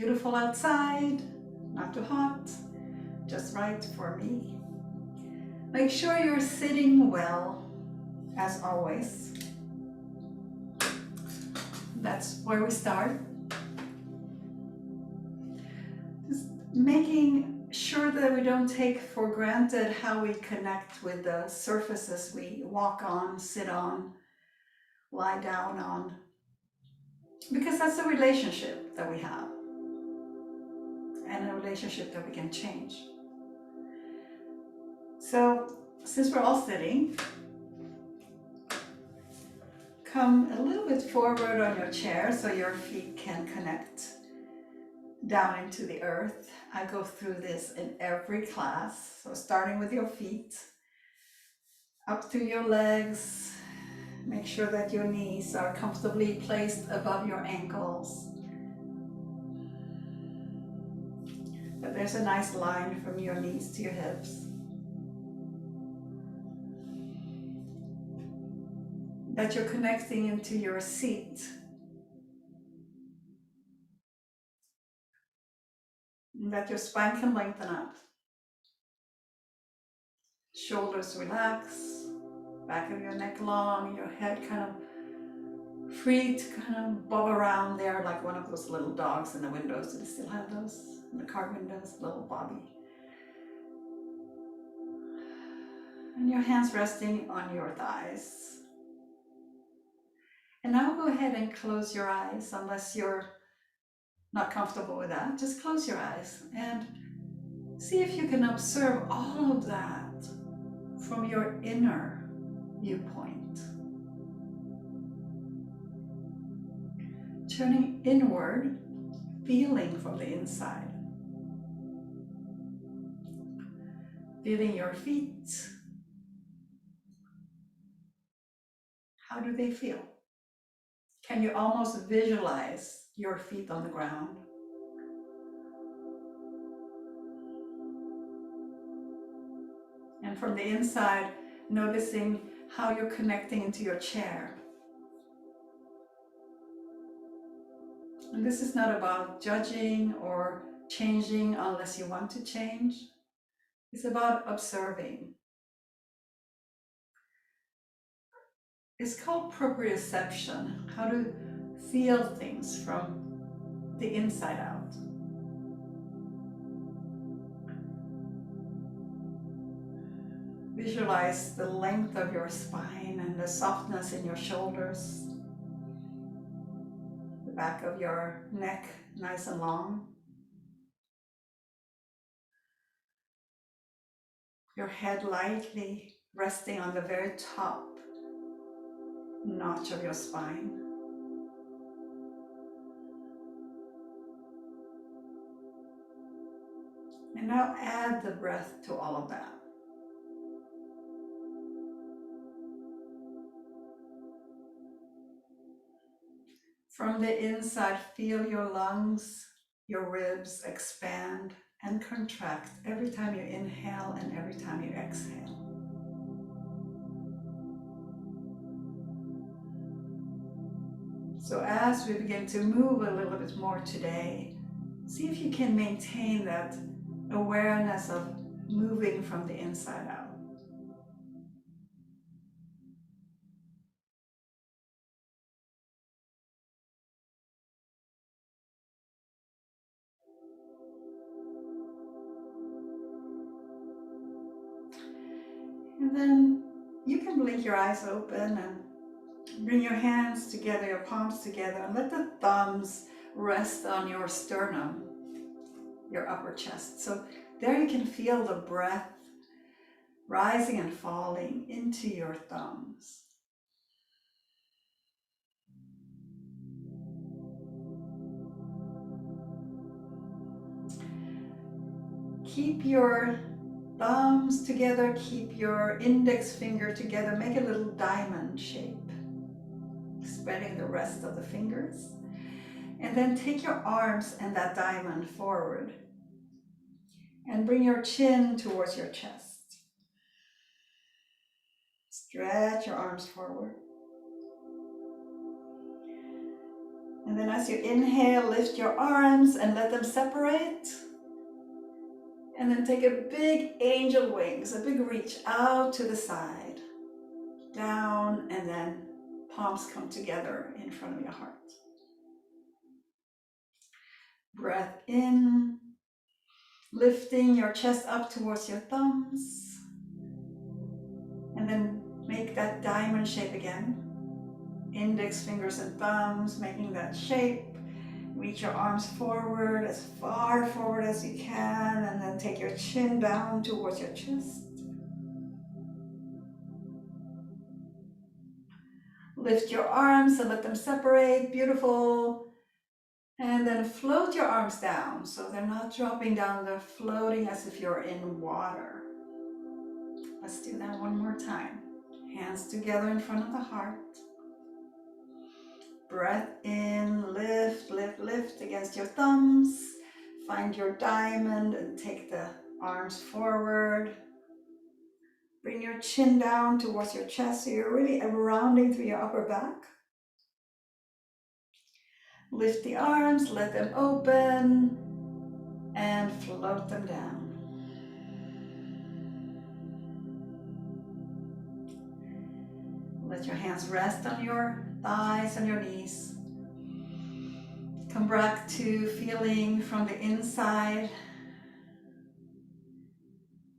beautiful outside, not too hot, just right for me. Make sure you're sitting well, as always. That's where we start. Just making sure that we don't take for granted how we connect with the surfaces we walk on, sit on, lie down on, because that's a relationship that we have and a relationship that we can change. So, since we're all sitting, come a little bit forward on your chair so your feet can connect down into the earth. I go through this in every class. So starting with your feet, up through your legs, make sure that your knees are comfortably placed above your ankles. But there's a nice line from your knees to your hips. That you're connecting into your seat. And that your spine can lengthen up. Shoulders relax, back of your neck long, your head kind of free to kind of bob around there like one of those little dogs in the windows. Do they still have those in the car windows? Little Bobby. And your hands resting on your thighs. And now go ahead and close your eyes unless you're not comfortable with that. Just close your eyes and see if you can observe all of that from your inner viewpoint. Turning inward, feeling from the inside. Feeling your feet. How do they feel? Can you almost visualize your feet on the ground? And from the inside, noticing how you're connecting into your chair. And this is not about judging or changing unless you want to change. It's about observing. It's called proprioception, how to feel things from the inside out. Visualize the length of your spine and the softness in your shoulders. The back of your neck nice and long. Your head lightly resting on the very top notch of your spine. And now add the breath to all of that. From the inside, feel your lungs, your ribs expand and contract every time you inhale and every time you exhale. So as we begin to move a little bit more today, see if you can maintain that awareness of moving from the inside out. And then you can blink your eyes open and bring your hands together, your palms together, and let the thumbs rest on your sternum, your upper chest. So there you can feel the breath rising and falling into your thumbs. Keep your thumbs together, keep your index finger together, make a little diamond shape, spreading the rest of the fingers. And then take your arms and that diamond forward and bring your chin towards your chest. Stretch your arms forward. And then as you inhale, lift your arms and let them separate. And then take a big angel wings, a big reach out to the side, down, and then palms come together in front of your heart. Breath in, lifting your chest up towards your thumbs. And then make that diamond shape again. Index fingers and thumbs, making that shape. Reach your arms forward, as far forward as you can, and then take your chin down towards your chest. Lift your arms and let them separate, beautiful. And then float your arms down, so they're not dropping down, they're floating as if you're in water. Let's do that one more time. Hands together in front of the heart. Breath in, lift, lift, lift against your thumbs. Find your diamond and take the arms forward. Bring your chin down towards your chest, so you're really rounding through your upper back. Lift the arms, let them open, and float them down. Let your hands rest on your thighs and your knees. Come back to feeling from the inside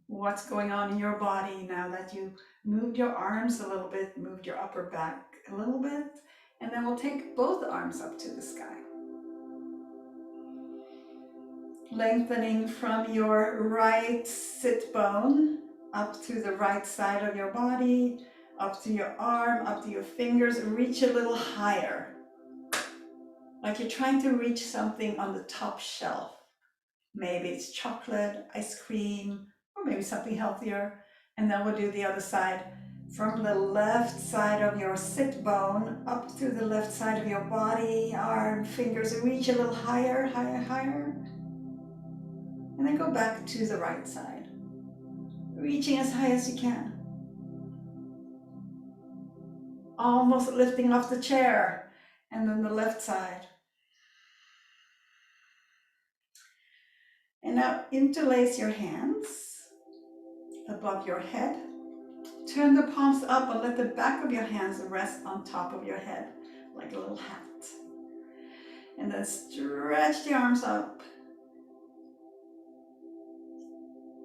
what's going on in your body now that you moved your arms a little bit, moved your upper back a little bit, and then we'll take both arms up to the sky. Lengthening from your right sit bone up to the right side of your body, up to your arm, up to your fingers, reach a little higher. Like you're trying to reach something on the top shelf. Maybe it's chocolate, ice cream, or maybe something healthier. And then we'll do the other side. From the left side of your sit bone up to the left side of your body, arm, fingers, reach a little higher, higher, higher. And then go back to the right side, reaching as high as you can. Almost lifting off the chair. And then the left side. And now interlace your hands above your head. Turn the palms up and let the back of your hands rest on top of your head, like a little hat. And then stretch the arms up.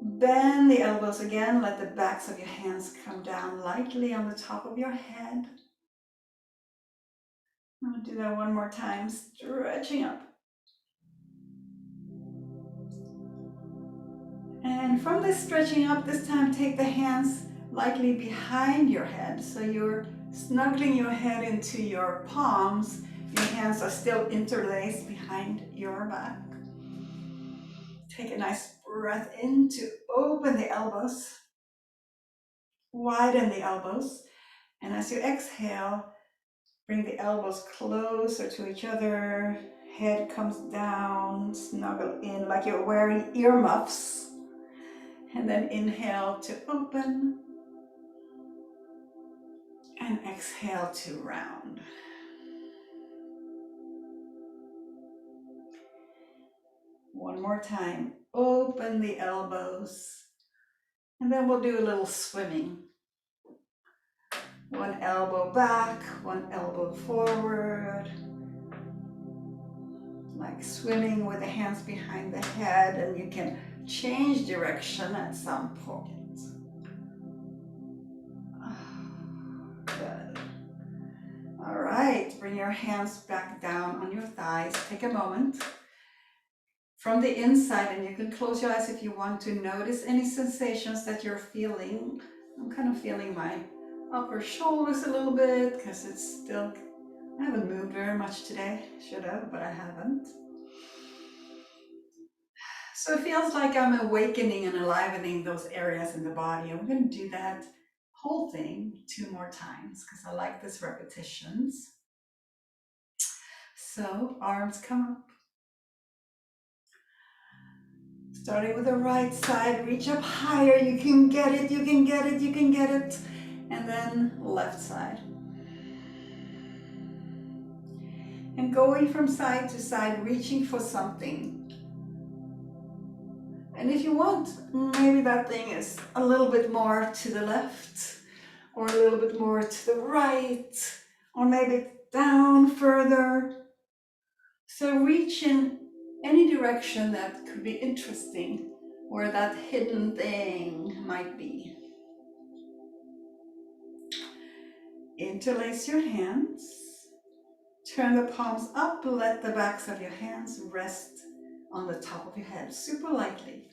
Bend the elbows again, let the backs of your hands come down lightly on the top of your head. I'm going to do that one more time, stretching up. And from this stretching up, this time take the hands lightly behind your head. So you're snuggling your head into your palms. Your hands are still interlaced behind your back. Take a nice breath in to open the elbows. Widen the elbows. And as you exhale, bring the elbows closer to each other. Head comes down, snuggle in like you're wearing earmuffs. And then inhale to open. And exhale to round. One more time. Open the elbows. And then we'll do a little swimming. One elbow back, one elbow forward. Like swimming with the hands behind the head, and you can change direction at some point. Good. All right, bring your hands back down on your thighs. Take a moment from the inside, and you can close your eyes if you want to notice any sensations that you're feeling. I'm kind of feeling my upper shoulders a little bit because it's still, I haven't moved very much today. Should have, but I haven't. So it feels like I'm awakening and enlivening those areas in the body. And we're going to do that whole thing 2 more times because I like this repetitions. So arms come up. Starting with the right side, reach up higher. You can get it, you can get it, you can get it. And then left side. and going from side to side, reaching for something. And if you want, maybe that thing is a little bit more to the left, or a little bit more to the right, or maybe down further. So reach in any direction that could be interesting, where that hidden thing might be. Interlace your hands. Turn the palms up, let the backs of your hands rest on the top of your head, super lightly.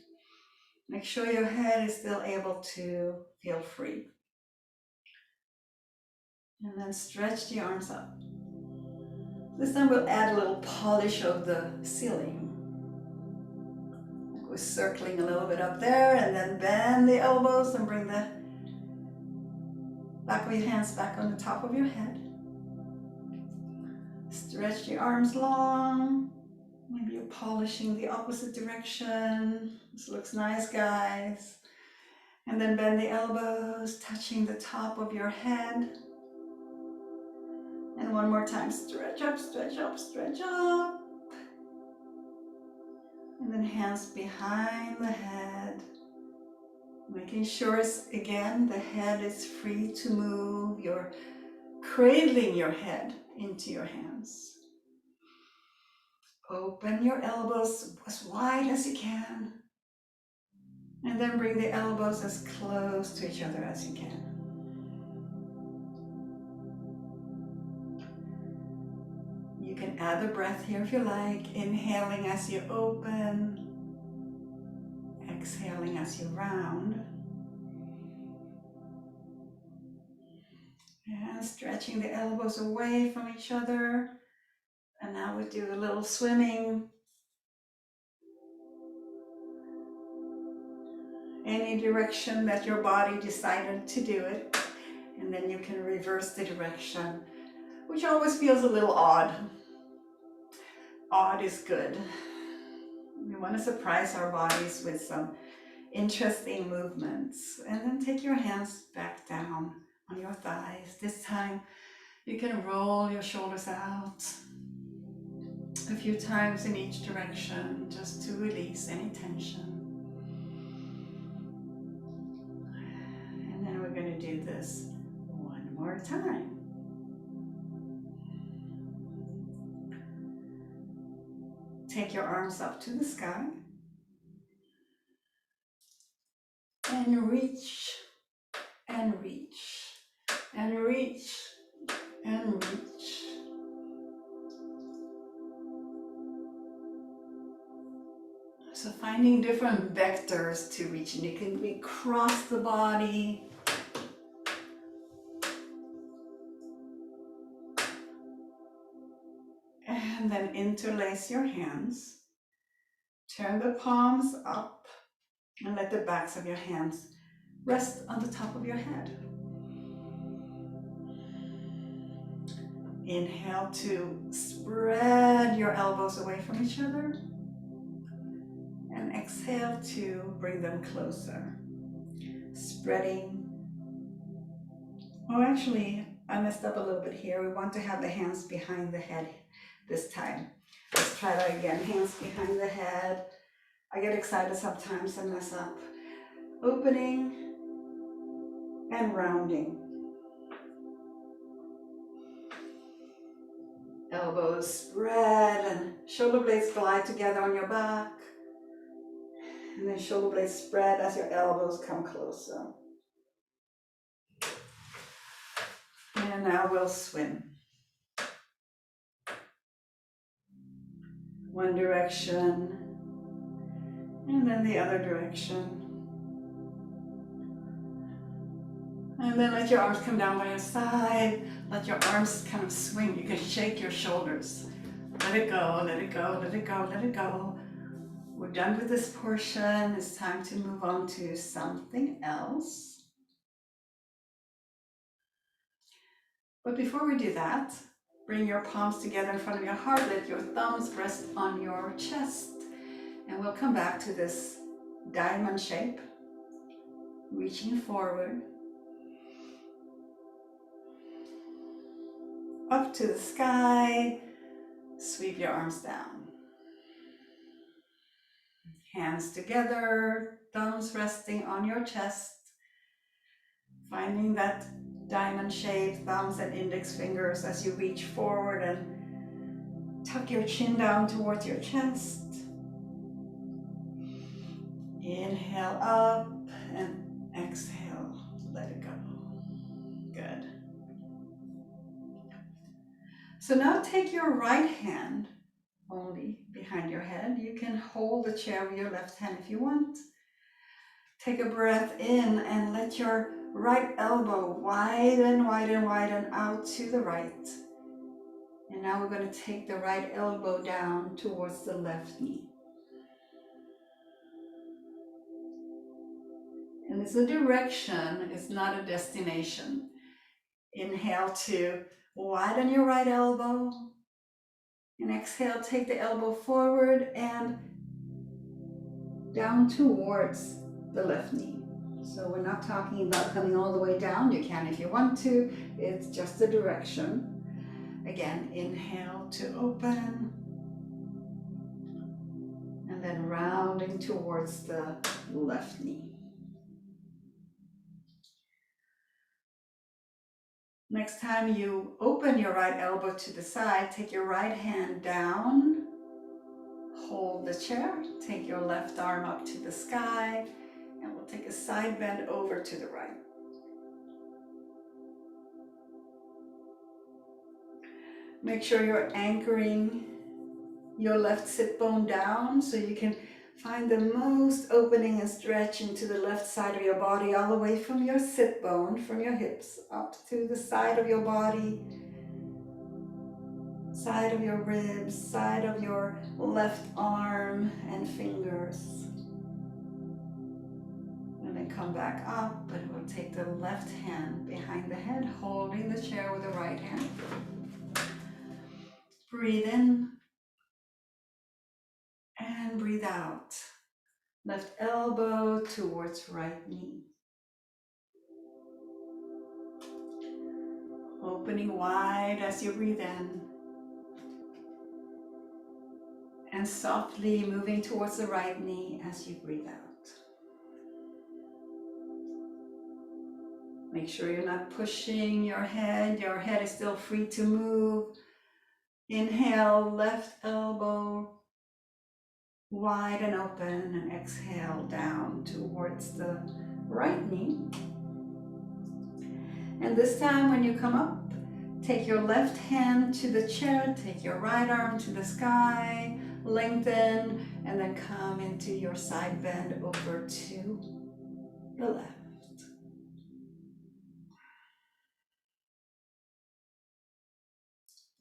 Make sure your head is still able to feel free. And then stretch the arms up. This time we'll add a little polish of the ceiling. We're circling a little bit up there, and then bend the elbows and bring the back of your hands back on the top of your head. Stretch the arms long. Maybe you're polishing the opposite direction. This looks nice, guys. And then bend the elbows, touching the top of your head. And one more time, stretch up, stretch up, stretch up. And then hands behind the head. Making sure, again, the head is free to move. You're cradling your head into your hands. Open your elbows as wide as you can. And then bring the elbows as close to each other as you can. You can add a breath here if you like, inhaling as you open, exhaling as you round. And stretching the elbows away from each other. And now we do a little swimming. Any direction that your body decided to do it. And then you can reverse the direction, which always feels a little odd. Odd is good. We want to surprise our bodies with some interesting movements. And then take your hands back down on your thighs. This time you can roll your shoulders out a few times in each direction, just to release any tension. And then we're going to do this one more time. Take your arms up to the sky and reach and reach and reach and reach. So finding different vectors to reach, and you can be across the body, and then interlace your hands. Turn the palms up and let the backs of your hands rest on the top of your head. Inhale to spread your elbows away from each other. And exhale to bring them closer. Spreading. Oh, actually, I messed up a little bit here. We want to have the hands behind the head this time. Let's try that again. Hands behind the head. I get excited sometimes and mess up. Opening and rounding. Elbows spread and shoulder blades glide together on your back. And then shoulder blades spread as your elbows come closer. And now we'll swim. One direction, and then the other direction. And then let your arms come down by your side. Let your arms kind of swing. You can shake your shoulders. Let it go, let it go, let it go, let it go. We're done with this portion. It's time to move on to something else. But before we do that, bring your palms together in front of your heart. Let your thumbs rest on your chest. And we'll come back to this diamond shape, reaching forward, up to the sky, Sweep your arms down. Hands together, thumbs resting on your chest. Finding that diamond shape, thumbs and index fingers as you reach forward and tuck your chin down towards your chest. Inhale up and exhale, let it go. Good. So now take your right hand only behind your head. You can hold the chair with your left hand if you want. Take a breath in and let your right elbow widen, widen, widen out to the right. And now we're going to take the right elbow down towards the left knee. And it's a direction, it's not a destination. Inhale to widen your right elbow. And exhale, take the elbow forward and down towards the left knee. So we're not talking about coming all the way down. You can if you want to. It's just a direction. Again, inhale to open. And then rounding towards the left knee. Next time you open your right elbow to the side, take your right hand down, hold the chair, take your left arm up to the sky, and we'll take a side bend over to the right. Make sure you're anchoring your left sit bone down so you can find the most opening and stretch into the left side of your body, all the way from your sit bone, from your hips, up to the side of your body, side of your ribs, side of your left arm and fingers. And then come back up, and we'll take the left hand behind the head, holding the chair with the right hand. Breathe in and breathe out. Left elbow towards right knee. Opening wide as you breathe in. And softly moving towards the right knee as you breathe out. Make sure you're not pushing your head. Your head is still free to move. Inhale, left elbow wide and open, and exhale down towards the right knee. And this time when you come up, take your left hand to the chair, take your right arm to the sky, lengthen, and then come into your side bend over to the left.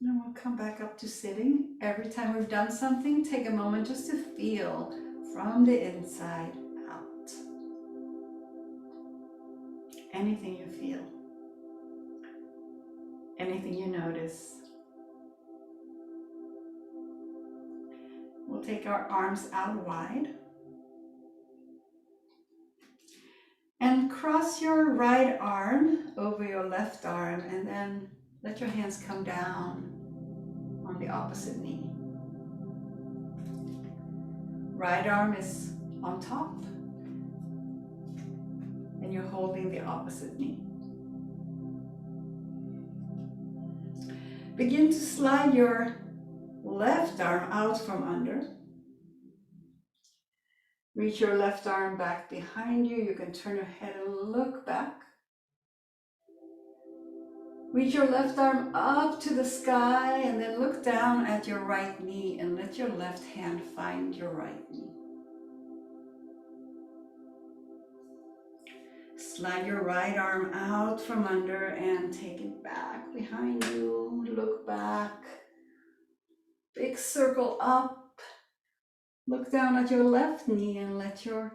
Then we'll come back up to sitting. Every time we've done something, take a moment just to feel from the inside out. Anything you feel, anything you notice. We'll take our arms out wide. And cross your right arm over your left arm, and then let your hands come down on the opposite knee. Right arm is on top, and you're holding the opposite knee. Begin to slide your left arm out from under. Reach your left arm back behind you. You can turn your head and look back. Reach your left arm up to the sky and then look down at your right knee and let your left hand find your right knee. Slide your right arm out from under and take it back behind you. Look back. Big circle up. Look down at your left knee and let your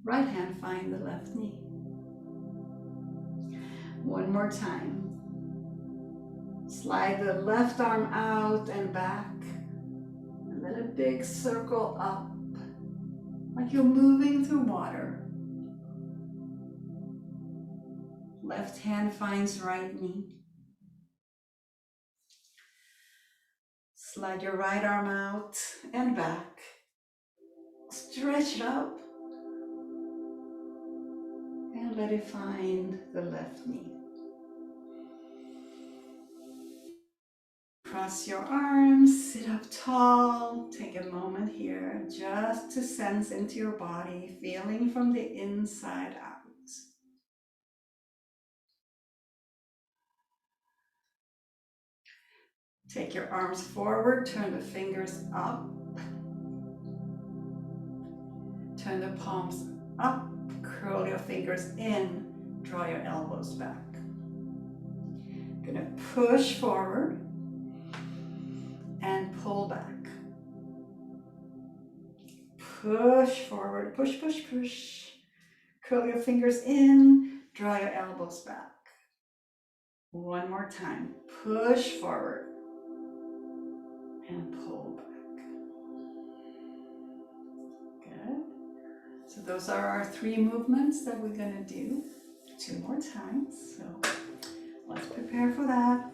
right hand find the left knee. One more time. Slide the left arm out and back, and then a big circle up, like you're moving through water. Left hand finds right knee. Slide your right arm out and back. Stretch it up and let it find the left knee. Cross your arms, sit up tall. Take a moment here just to sense into your body, feeling from the inside out. Take your arms forward, turn the fingers up. Turn the palms up, curl your fingers in, draw your elbows back. Gonna push forward and pull back. Push forward, push, push, push. Curl your fingers in, draw your elbows back. One more time, push forward and pull back. Good. So those are our 3 movements that we're gonna do 2 more times. So let's prepare for that.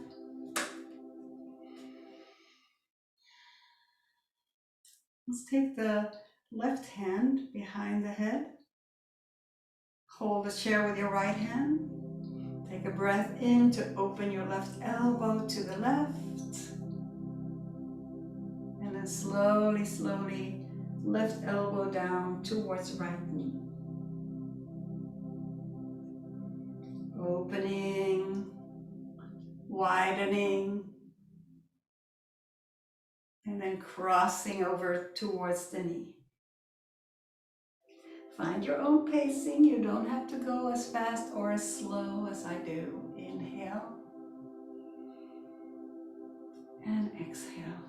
Let's take the left hand behind the head. Hold the chair with your right hand. Take a breath in to open your left elbow to the left. And then slowly, slowly left elbow down towards right knee. Opening, widening, and then crossing over towards the knee. Find your own pacing. You don't have to go as fast or as slow as I do. Inhale and exhale.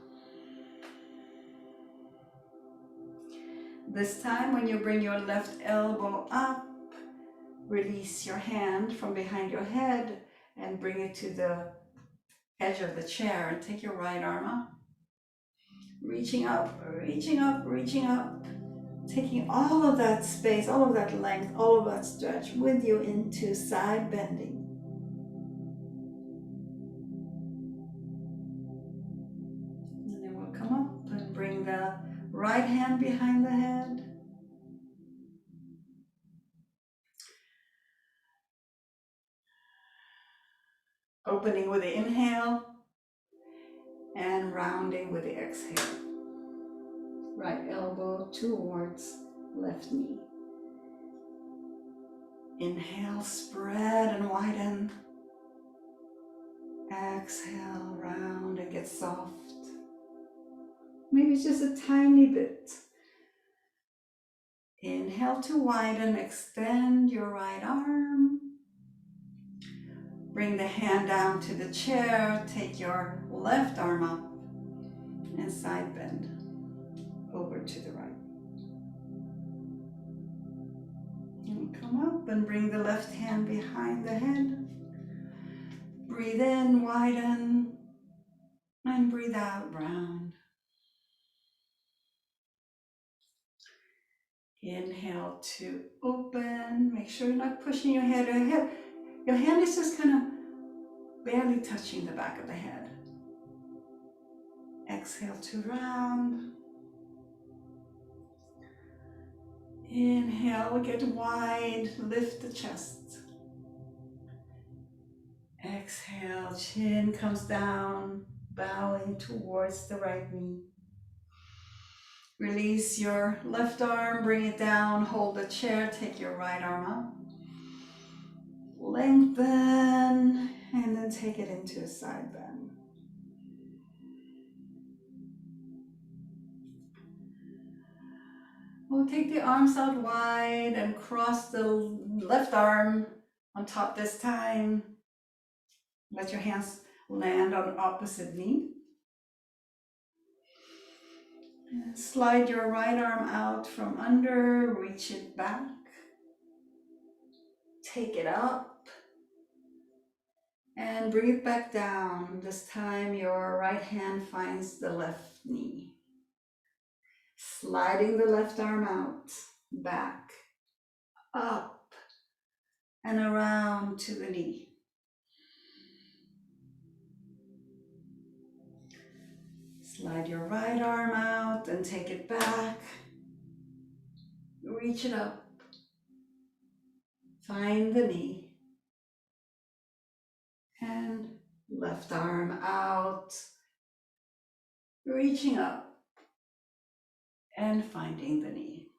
This time, when you bring your left elbow up, release your hand from behind your head and bring it to the edge of the chair, and take your right arm up. Reaching up, reaching up, reaching up. Taking all of that space, all of that length, all of that stretch with you into side bending. And then we'll come up and bring the right hand behind the head. Opening with the inhale and rounding with the exhale. Right elbow towards left knee. Inhale, spread and widen. Exhale, round and get soft. Maybe just a tiny bit. Inhale to widen, extend your right arm. Bring the hand down to the chair, take your left arm up and side bend over to the right. And come up and bring the left hand behind the head. Breathe in, widen, and breathe out, round. Inhale to open. Make sure you're not pushing your head ahead. Your hand is just kind of barely touching the back of the head. Exhale to round. Inhale, get wide, lift the chest. Exhale, chin comes down, bowing towards the right knee. Release your left arm, bring it down, hold the chair, take your right arm up. Lengthen, and then take it into a side bend. We'll take the arms out wide and cross the left arm on top this time. Let your hands land on opposite knee. And slide your right arm out from under, reach it back. Take it up and bring it back down. This time your right hand finds the left knee. Sliding the left arm out, back, up, and around to the knee. Slide your right arm out and take it back. Reach it up. Find the knee. And left arm out. Reaching up and finding the knee.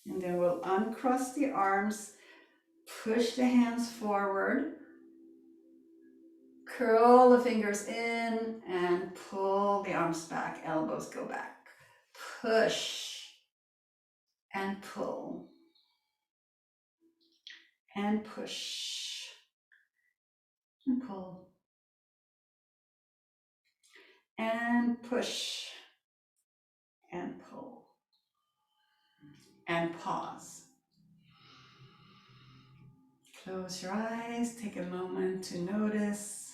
And then we'll uncross the arms, push the hands forward, curl the fingers in and pull the arms back, elbows go back. Push and pull and push and pull and push and pull and pause. Close your eyes, take a moment to notice.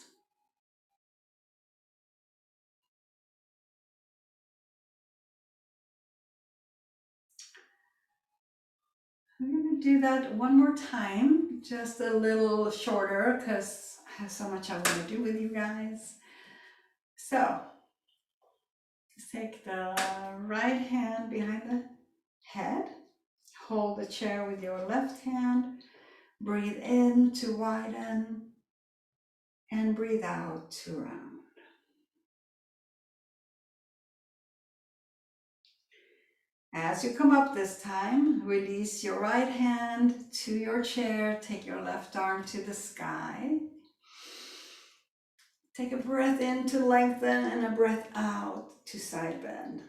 I'm going to do that one more time, just a little shorter because I have so much I want to do with you guys. So, take the right hand behind the head, hold the chair with your left hand, breathe in to widen, and breathe out to round. As you come up this time, release your right hand to your chair, take your left arm to the sky. Take a breath in to lengthen and a breath out to side bend.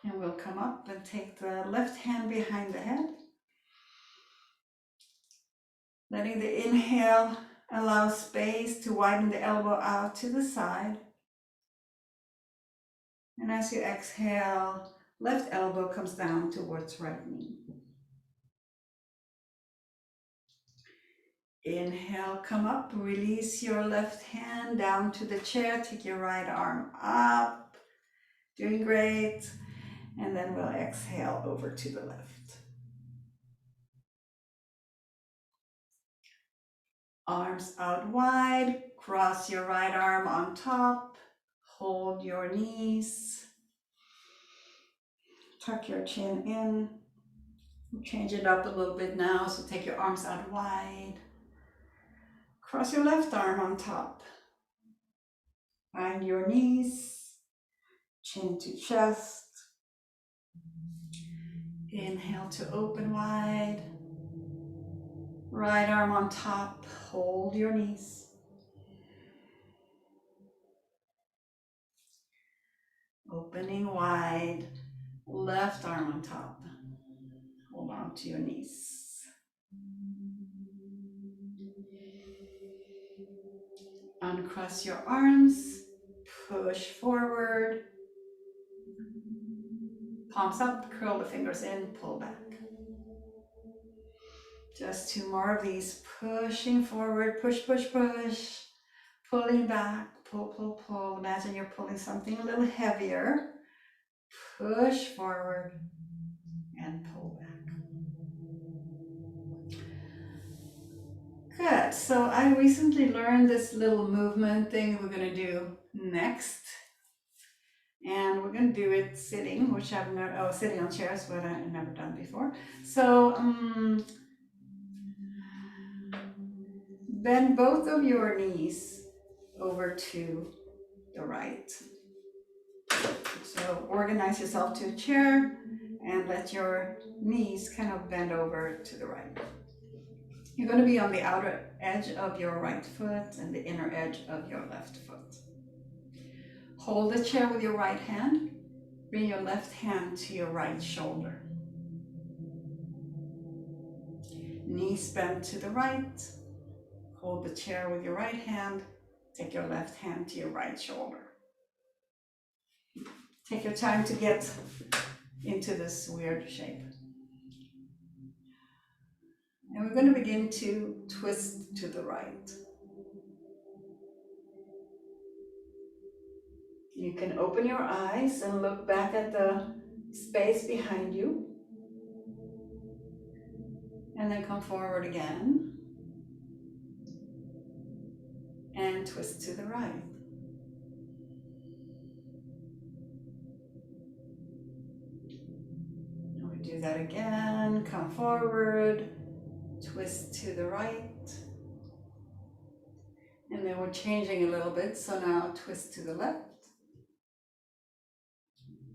And we'll come up and take the left hand behind the head. Letting the inhale allow space to widen the elbow out to the side. And as you exhale, left elbow comes down towards right knee. Inhale, come up, release your left hand down to the chair, take your right arm up, doing great. And then we'll exhale over to the left. Arms out wide, cross your right arm on top, hold your knees, tuck your chin in. Change it up a little bit now, so take your arms out wide. Cross your left arm on top. Find your knees, chin to chest. Inhale to open wide. Right arm on top, hold your knees. Opening wide, left arm on top. Hold on to your knees. Uncross your arms, push forward. Palms up, curl the fingers in, pull back. Just two more of these, pushing forward, push, push, push, pulling back, pull, pull, pull. Imagine you're pulling something a little heavier. Push forward and pull back. Good, so I recently learned this little movement thing we're gonna do next. And we're gonna do it sitting, which I've never, sitting on chairs, what I've never done before. So, bend both of your knees over to the right. So organize yourself to a chair and let your knees kind of bend over to the right. You're going to be on the outer edge of your right foot and the inner edge of your left foot. Hold the chair with your right hand. Bring your left hand to your right shoulder. Knees bent to the right. Hold the chair with your right hand. Take your left hand to your right shoulder. Take your time to get into this weird shape. And we're going to begin to twist to the right. You can open your eyes and look back at the space behind you. And then come forward again. and twist to the right. And we do that again, come forward, twist to the right. And then we're changing a little bit, so now twist to the left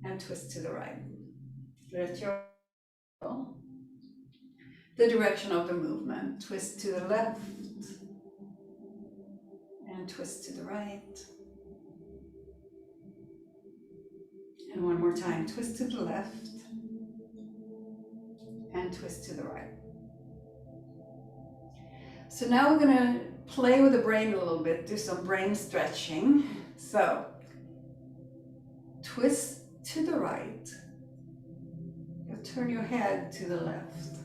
and twist to the right. Let your the direction of the movement. Twist to the left and twist to the right. And one more time, twist to the left and twist to the right. So now we're gonna play with the brain a little bit, do some brain stretching. So twist to the right, you turn your head to the left.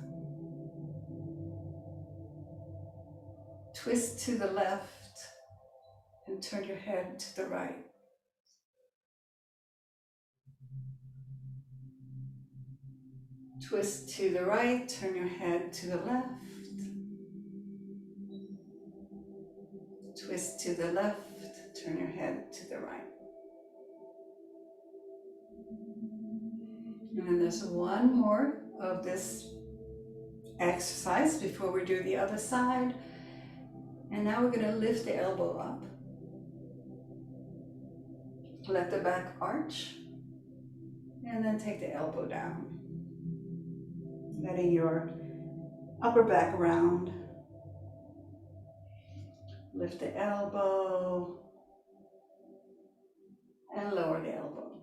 Twist to the left and turn your head to the right. Twist to the right, turn your head to the left. Twist to the left, turn your head to the right. And then there's one more of this exercise before we do the other side. And now we're going to lift the elbow up. Let the back arch. And then take the elbow down. Letting your upper back round. Lift the elbow. And lower the elbow.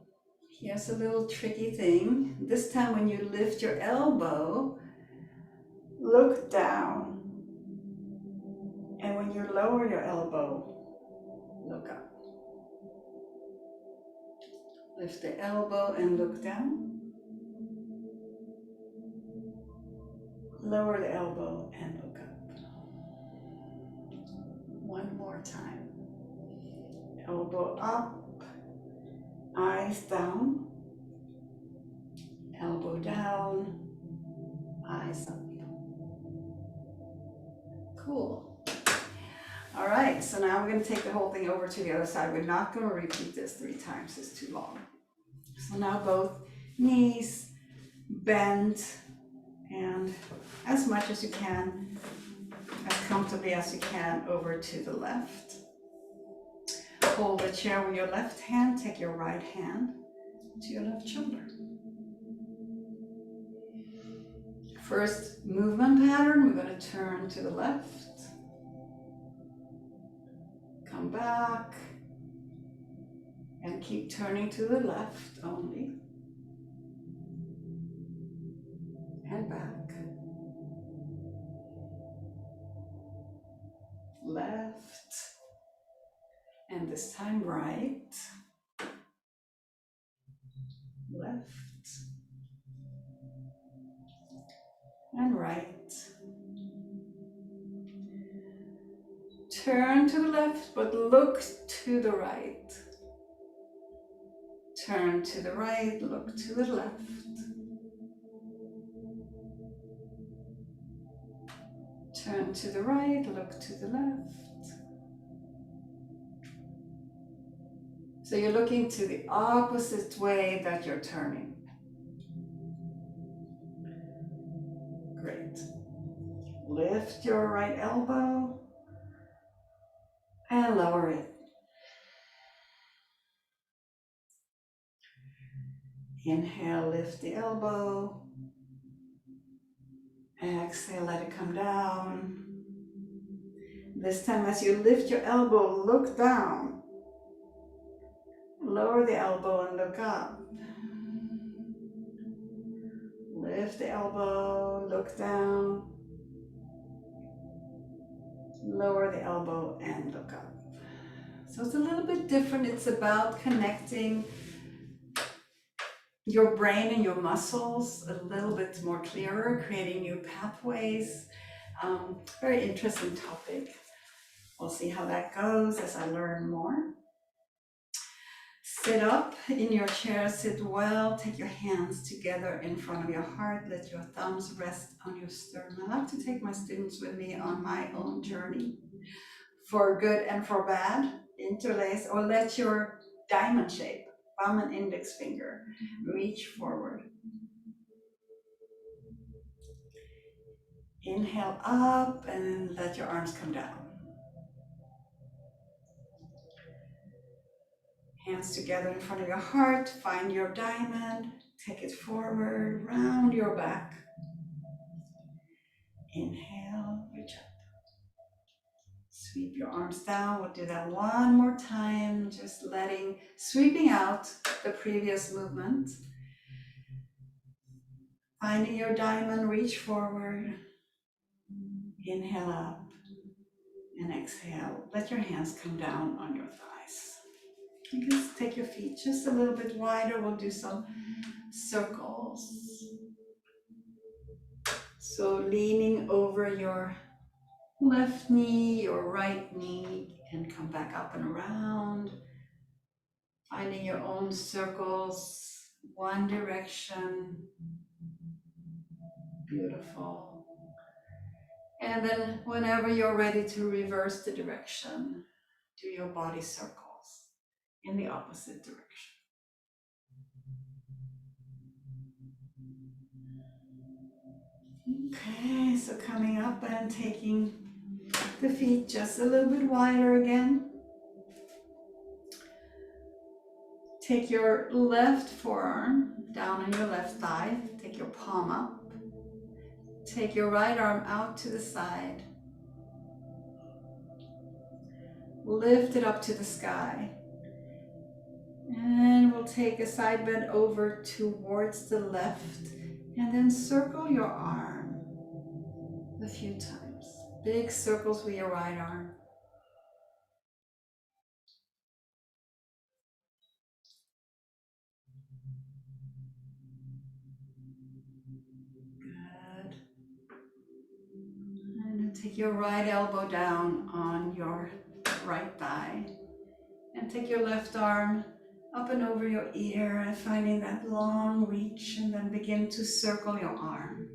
Here's a little tricky thing. This time when you lift your elbow, look down. And when you lower your elbow, look up. Lift the elbow and look down. Lower the elbow and look up. One more time. Elbow up, eyes down. Elbow down, eyes up. Cool. All right, so now we're going to take the whole thing over to the other side. We're not going to repeat this 3 times, it's too long. So now both knees bend, and as much as you can, as comfortably as you can, over to the left. Hold the chair with your left hand, take your right hand to your left shoulder. First movement pattern, we're going to turn to the left. Come back and keep turning to the left only. And back. Left. And this time right. Left. And right. Turn to the left, but look to the right. Turn to the right, look to the left. Turn to the right, look to the left. So you're looking to the opposite way that you're turning. Great. Lift your right elbow and lower it. Inhale, lift the elbow. Exhale, let it come down. This time as you lift your elbow, look down. Lower the elbow and look up. Lift the elbow, look down. Lower the elbow and look up. So it's a little bit different. It's about connecting your brain and your muscles a little bit more clearer, creating new pathways. Very interesting topic. We'll see how that goes as I learn more. Sit up in your chair, sit well, take your hands together in front of your heart, let your thumbs rest on your sternum. I like to take my students with me on my own journey. for good and for bad. Interlace or let your diamond shape, thumb and index finger, reach forward. Inhale up and let your arms come down. Hands together in front of your heart, find your diamond, take it forward, round your back. Inhale, reach up. Sweep your arms down. We'll do that one more time, just sweeping out the previous movement. Finding your diamond, reach forward. Inhale up and exhale. Let your hands come down on your thighs. You can take your feet just a little bit wider. We'll do some circles. So leaning over your left knee, your right knee, and come back up and around. Finding your own circles, one direction. Beautiful. And then whenever you're ready to reverse the direction, do your body circles in the opposite direction. Okay, so coming up and taking the feet just a little bit wider again. Take your left forearm down on your left thigh. Take your palm up. Take your right arm out to the side. Lift it up to the sky. And we'll take a side bend over towards the left. And then circle your arm a few times. Big circles with your right arm. Good. And then take your right elbow down on your right thigh. And take your left arm up and over your ear and finding that long reach, and then begin to circle your arm.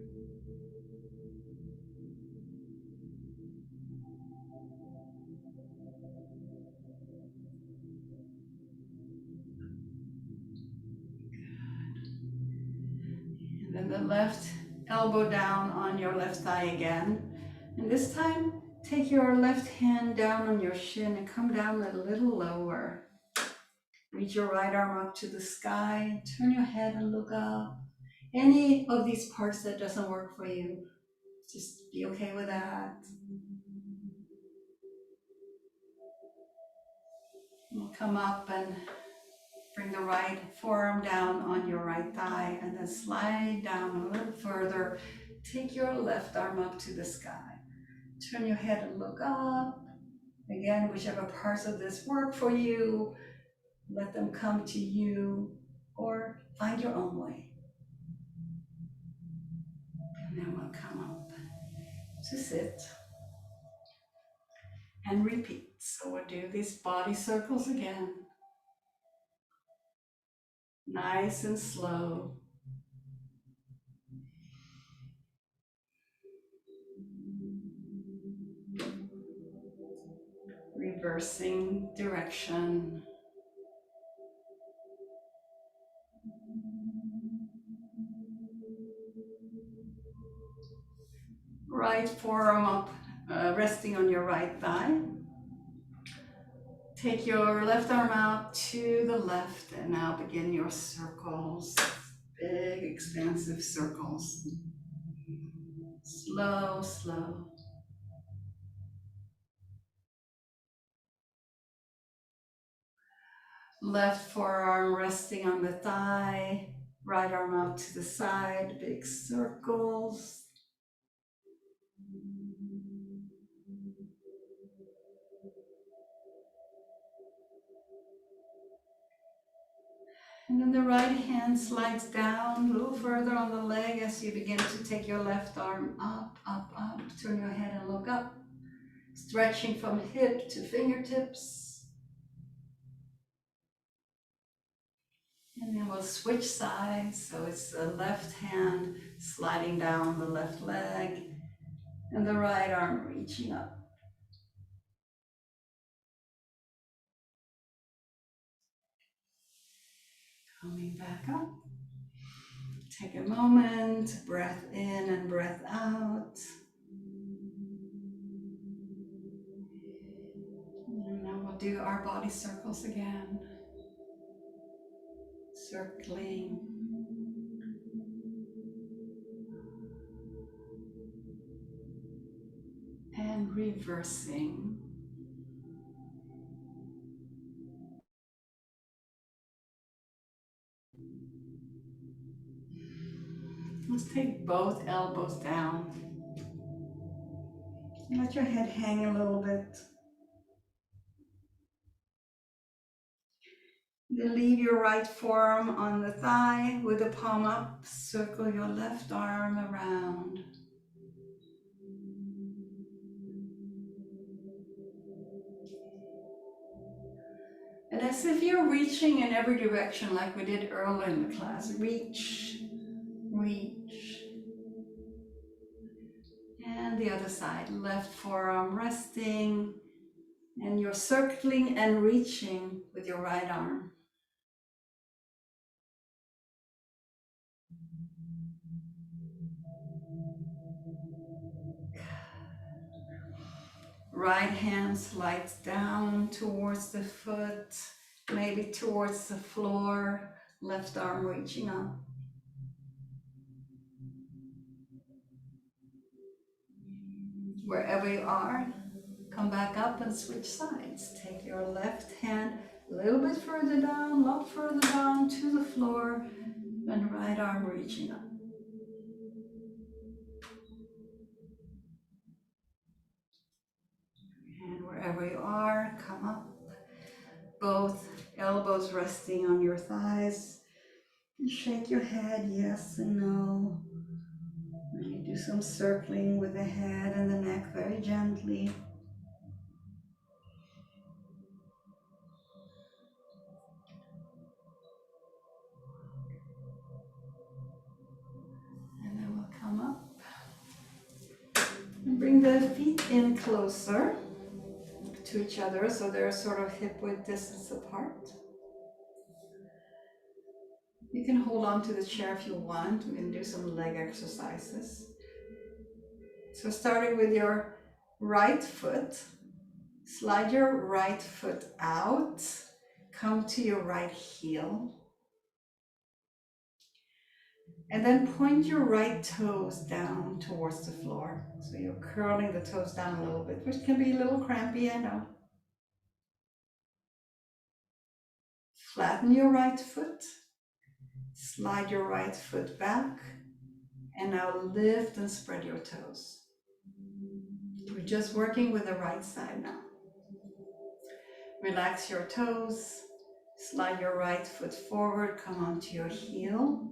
And then the left elbow down on your left thigh again. And this time, take your left hand down on your shin and come down a little lower. Reach your right arm up to the sky, turn your head and look up. Any of these parts that doesn't work for you, just be okay with that. We'll come up and bring the right forearm down on your right thigh and then slide down a little further. Take your left arm up to the sky. Turn your head and look up. Again, whichever parts of this work for you, let them come to you or find your own way. And then we'll come up to sit and repeat. So we'll do these body circles again. Nice and slow. Reversing direction. Right forearm up, resting on your right thigh. Take your left arm out to the left and now begin your circles. Big, expansive circles. Slow, slow. Left forearm resting on the thigh. Right arm out to the side. Big circles. And then the right hand slides down a little further on the leg as you begin to take your left arm up, up, up. Turn your head and look up. Stretching from hip to fingertips. And then we'll switch sides. So it's the left hand sliding down the left leg and the right arm reaching up. Coming back up. Take a moment, breath in and breath out. And now we'll do our body circles again. Circling and reversing. Let's take both elbows down. Let your head hang a little bit. Then leave your right forearm on the thigh with the palm up. Circle your left arm around. And as if you're reaching in every direction like we did earlier in the class. Reach, reach. And the other side, left forearm resting. And you're circling and reaching with your right arm. Right hand slides down towards the foot, maybe towards the floor. Left arm reaching up. Wherever you are, come back up and switch sides. Take your left hand a little bit further down, a lot further down to the floor, and right arm reaching up. And wherever you are, come up. Both elbows resting on your thighs. And shake your head, yes and no. And you do some circling with the head and the neck very gently. And then we'll come up and bring the feet in closer to each other so they're sort of hip width distance apart. You can hold on to the chair if you want. We can do some leg exercises. So starting with your right foot, slide your right foot out, come to your right heel, and then point your right toes down towards the floor. So you're curling the toes down a little bit, which can be a little crampy, I know. Flatten your right foot, slide your right foot back, and now lift and spread your toes. We're just working with the right side now. Relax your toes, slide your right foot forward, come onto your heel,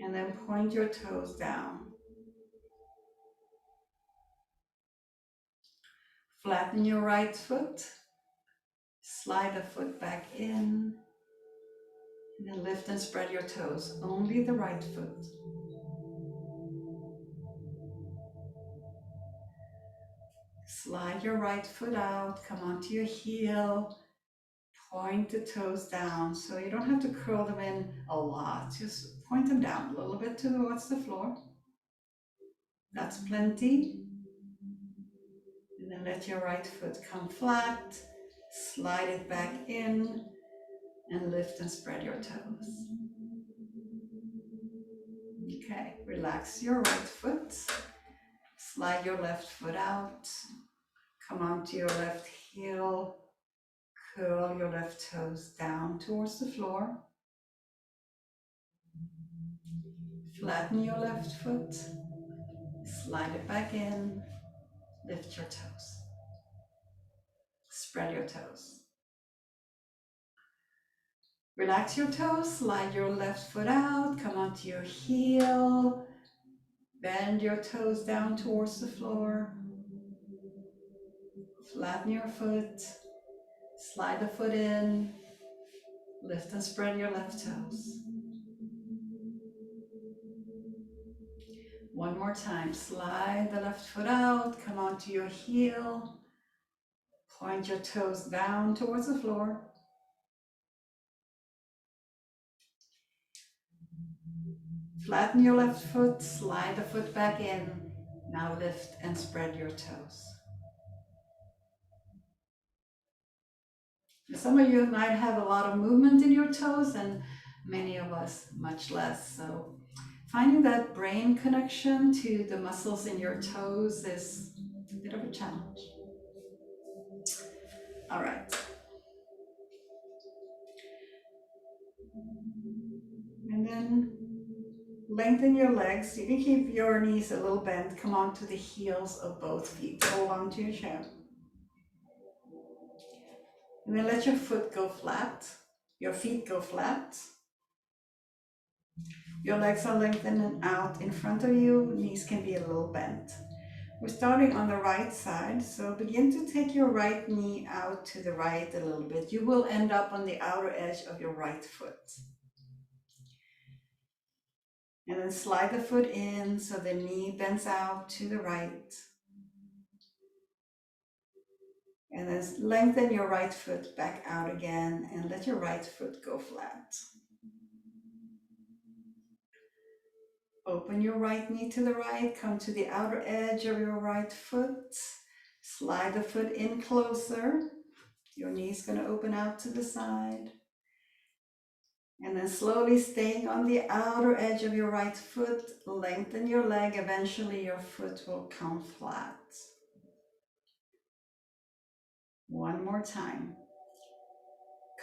and then point your toes down. Flatten your right foot, slide the foot back in, and then lift and spread your toes, only the right foot. Slide your right foot out, come onto your heel, point the toes down, so you don't have to curl them in a lot, just point them down a little bit towards the floor. That's plenty. And then let your right foot come flat, slide it back in, and lift and spread your toes. Okay, relax your right foot, slide your left foot out, come onto your left heel, curl your left toes down towards the floor. Flatten your left foot, slide it back in, lift your toes, spread your toes. Relax your toes, slide your left foot out, come onto your heel, bend your toes down towards the floor, flatten your foot, slide the foot in, lift and spread your left toes. One more time, slide the left foot out, come onto your heel, point your toes down towards the floor, Flatten your left foot, slide the foot back in. Now lift and spread your toes. Some of you might have a lot of movement in your toes, and many of us much less. So finding that brain connection to the muscles in your toes is a bit of a challenge. All right. And then lengthen your legs. You can keep your knees a little bent. Come onto the heels of both feet. Hold on to your chair. And then let your foot go flat. Your feet go flat. Your legs are lengthened and out in front of you. Knees can be a little bent. We're starting on the right side, so begin to take your right knee out to the right a little bit. You will end up on the outer edge of your right foot. And then slide the foot in so the knee bends out to the right. And then lengthen your right foot back out again and let your right foot go flat. Open your right knee to the right, come to the outer edge of your right foot. Slide the foot in closer. Your knee's going to open out to the side. And then slowly staying on the outer edge of your right foot, lengthen your leg. Eventually your foot will come flat. One more time.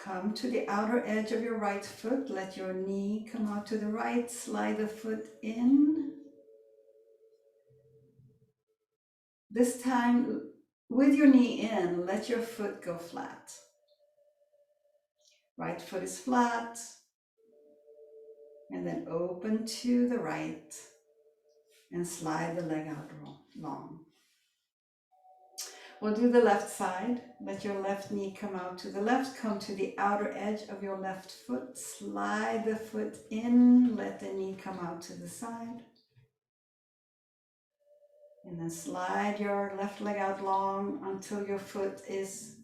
Come to the outer edge of your right foot. Let your knee come out to the right. Slide the foot in. This time, with your knee in, let your foot go flat. Right foot is flat. And then open to the right and slide the leg out long. We'll do the left side. Let your left knee come out to the left. Come to the outer edge of your left foot. Slide the foot in. Let the knee come out to the side. And then slide your left leg out long until your foot is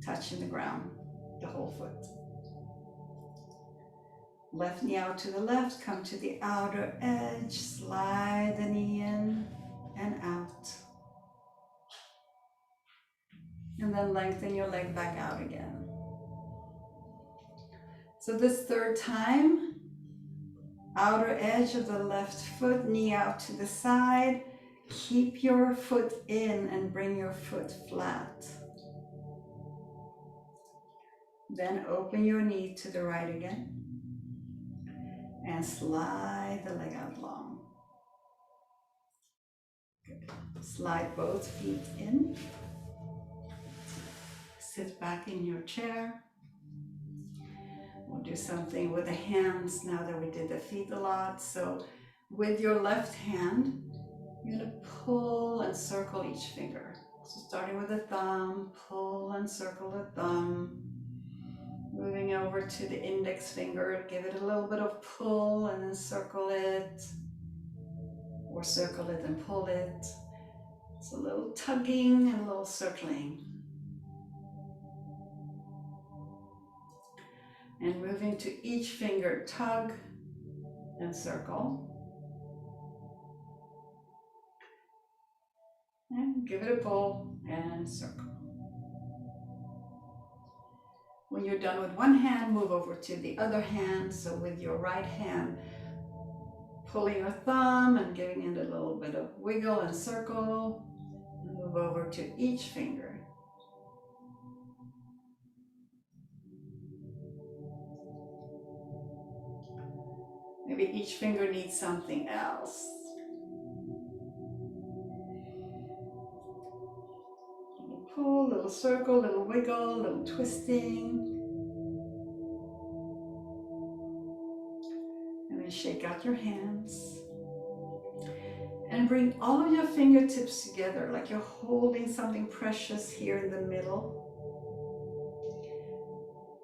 touching the ground, the whole foot. Left knee out to the left. Come to the outer edge. Slide the knee in and out. And then lengthen your leg back out again. So this third time, outer edge of the left foot, knee out to the side. Keep your foot in and bring your foot flat. Then open your knee to the right again and slide the leg out long. Good. Slide both feet in. Sit back in your chair. We'll do something with the hands now that we did the feet a lot. So with your left hand, you're going to pull and circle each finger. So starting with the thumb, pull and circle the thumb. Moving over to the index finger, give it a little bit of pull and then circle it. Or circle it and pull it. It's a little tugging and a little circling. And moving to each finger, tug and circle. And give it a pull and circle. When you're done with one hand, move over to the other hand. So with your right hand, pulling your thumb and giving it a little bit of wiggle and circle. Move over to each finger. Maybe each finger needs something else. Little pull, little circle, little wiggle, little twisting. And then shake out your hands. And bring all of your fingertips together like you're holding something precious here in the middle.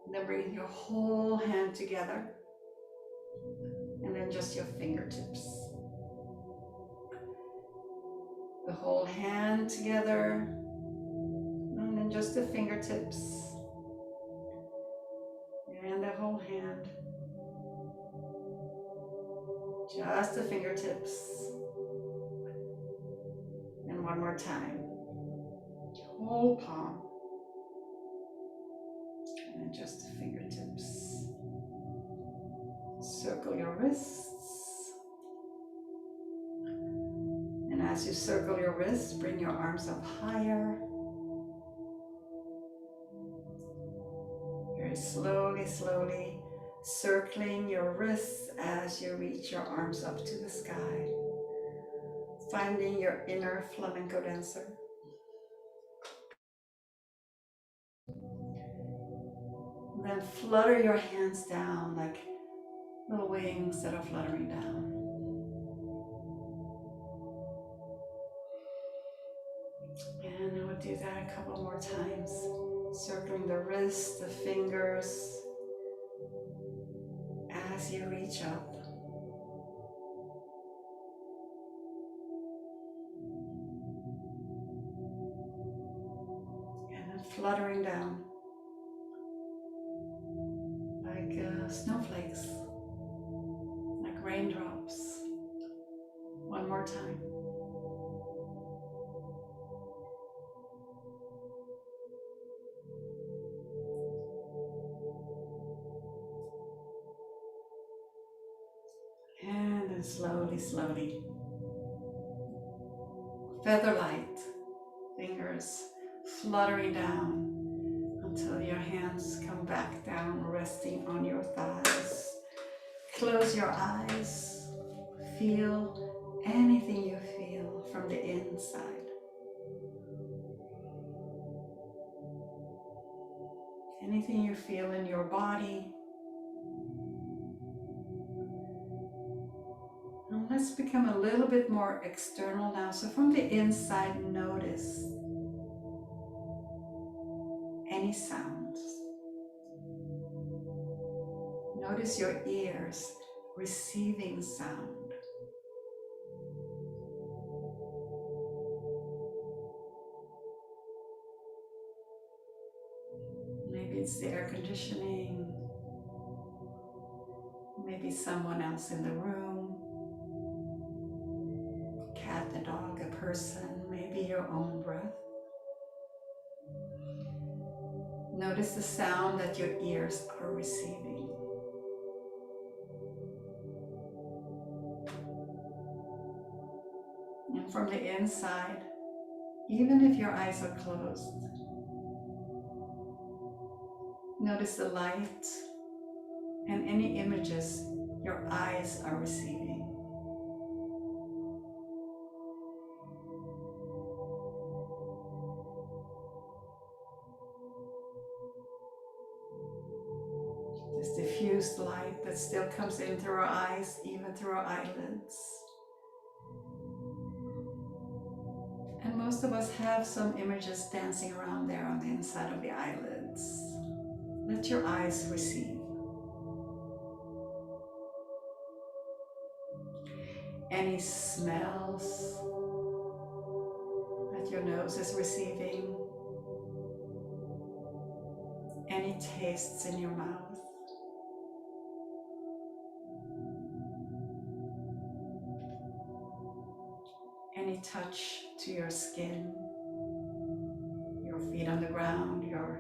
And then bring your whole hand together. And then just your fingertips. The whole hand together. And then just the fingertips. And the whole hand. Just the fingertips. And one more time. Whole palm. And then just the fingertips. Circle your wrists. And as you circle your wrists, bring your arms up higher. Very slowly, slowly circling your wrists as you reach your arms up to the sky. Finding your inner flamenco dancer. Then flutter your hands down like little wings that are fluttering down. And I would do that a couple more times. Circling the wrists, the fingers, as you reach up. And then fluttering down like snowflakes, like raindrops. One more time. And then slowly, slowly. Feather-light fingers fluttering down until your hands come back down, resting on your thighs. Close your eyes. Feel anything you feel from the inside. Anything you feel in your body. And let's become a little bit more external now. So from the inside, notice any sounds. Notice your ears receiving sound. Maybe it's the air conditioning. Maybe someone else in the room. Cat, a dog, a person, maybe your own breath. Notice the sound that your ears are receiving. And from the inside, even if your eyes are closed, notice the light and any images your eyes are receiving. This diffused light that still comes in through our eyes, even through our eyelids. And most of us have some images dancing around there on the inside of the eyelids. Let your eyes receive. Any smells that your nose is receiving. Any tastes in your mouth. Any touch to your skin, your feet on the ground, your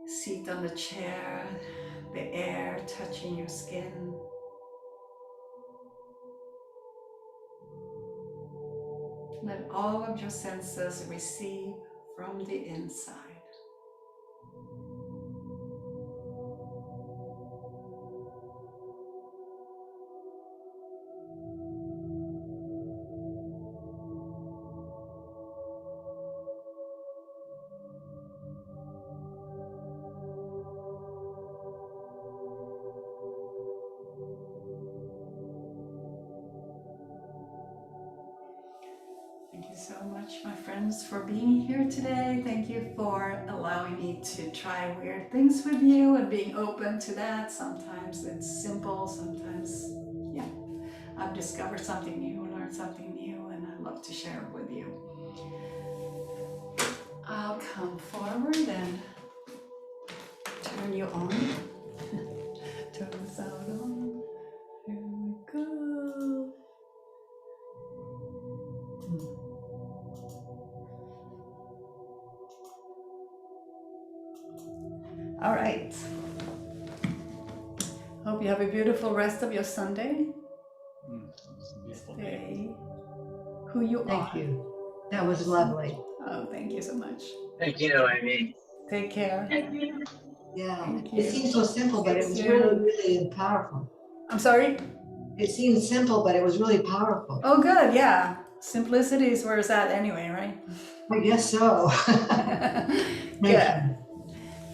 seat on the chair, the air touching your skin. Let all of your senses receive from the inside. Thank you so much, my friends, for being here today. Thank you for allowing me to try weird things with you and being open to that. Sometimes it's simple, sometimes, yeah, I've discovered something new, learned something new, and I love to share it with you. I'll come forward and turn you on. Turn the sound on. All right. Hope you have a beautiful rest of your Sunday. Beautiful day. Stay who you are. Thank you. That was lovely. Oh, thank you so much. Thank you, Noemi. Take care. Yeah. Thank It you. seems so simple, but it was See really, you. really powerful. I'm sorry? It seemed simple, but it was really powerful. Oh, good. Yeah. Simplicity is where it's at anyway, right? I guess so. Thank Good. you.